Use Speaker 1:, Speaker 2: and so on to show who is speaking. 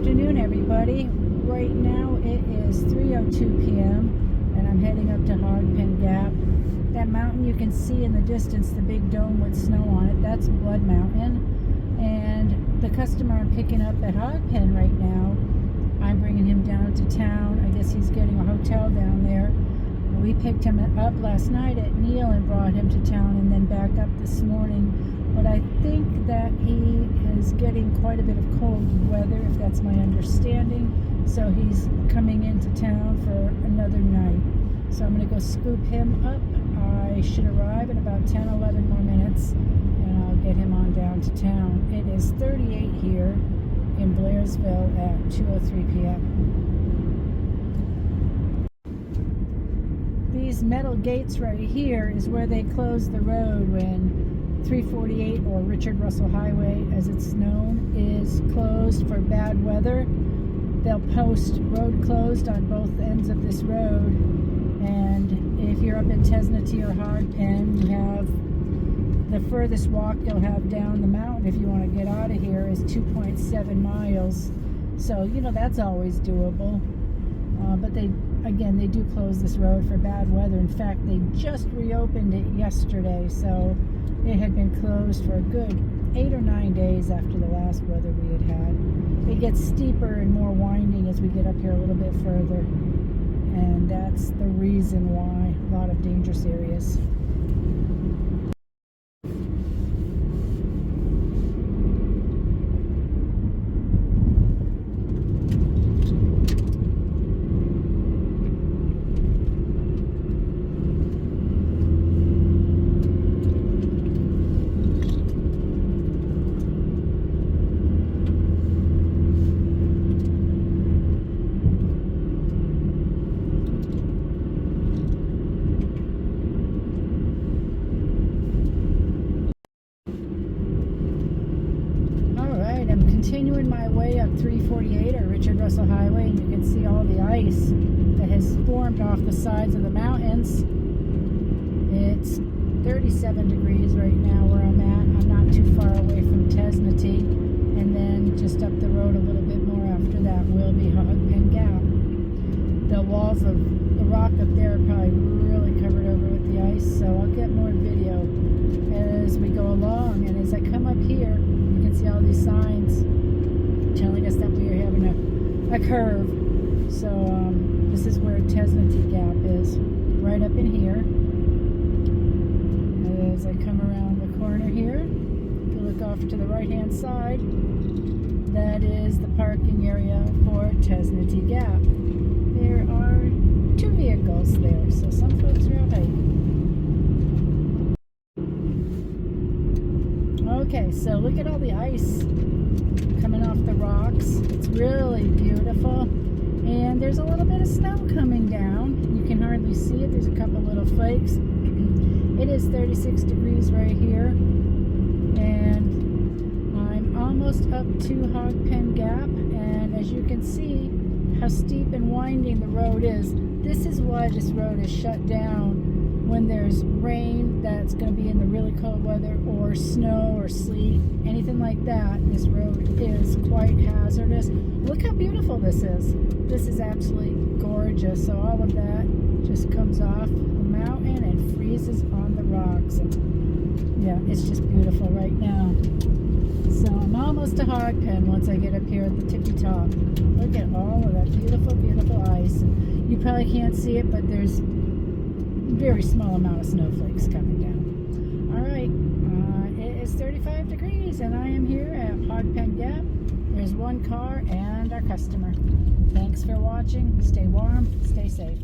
Speaker 1: afternoon, everybody. Right now it is 3:02 p.m. and I'm heading up to Hogpen Gap. That mountain you can see in the distance, the big dome with snow on it, that's Blood Mountain. And the customer I'm picking up at Hogpen right now, I'm bringing him down to town. I guess he's getting a hotel down there. We picked him up last night at Neil and brought him to town and then back up this morning. But I think that he is getting quite a bit of cold weather, if that's my understanding. So he's coming into town for another night. So I'm going to go scoop him up. I should arrive in about 10, 11 more minutes, and I'll get him on down to town. It is 38 here in Blairsville at 2:03 p.m. These metal gates right here is where they close the road when 348, or Richard Russell Highway as it's known, is closed for bad weather. They'll post road closed on both ends of this road, and if you're up in Tesnety or Hogpen, you have the furthest walk you'll have down the mountain if you want to get out of here is 2.7 miles. So, you know, that's always doable. But they do close this road for bad weather. In fact, they just reopened it yesterday, so it had been closed for a good 8 or 9 days after the last weather we had had. It gets steeper and more winding as we get up here a little bit further, and that's the reason why. A lot of dangerous areas. Continuing my way up 348 or Richard Russell Highway, and you can see all the ice that has formed off the sides of the mountains. It's 37 degrees right now where I'm at. I'm not too far away from Tesnety, and then just up the road a little bit more after that will be Hogpen Gap. The walls of the rock up there are probably really covered over with the ice, so I'll get more video as we go along. And as I come up here, you can see all these signs telling us that we are having a curve. So this is where Tesnety Gap is, right up in here. As I come around the corner here, if you look off to the right hand side, that is the parking area for Tesnety Gap. There are 2 vehicles there, so some folks are out hiking. Okay, so look at all the ice coming off the rocks. It's really beautiful. And there's a little bit of snow coming down. You can hardly see it. There's a couple little flakes. It is 36 degrees right here. And I'm almost up to Hogpen Gap. And as you can see how steep and winding the road is, this is why this road is shut down when there's rain that's going to be in the really cold weather, or snow or sleet, anything like that. This road is quite hazardous. Look how beautiful this is. This is absolutely gorgeous. So all of that just comes off the mountain and freezes on the rocks. And yeah, it's just beautiful right now. So I'm almost to Hogpen once I get up here at the tippy top. Look at all of that beautiful, beautiful ice. You probably can't see it, but there's very small amount of snowflakes coming down. All right, it is 35 degrees and I am here at Hogpen Gap. There's one car and our customer. Thanks for watching. Stay warm, stay safe.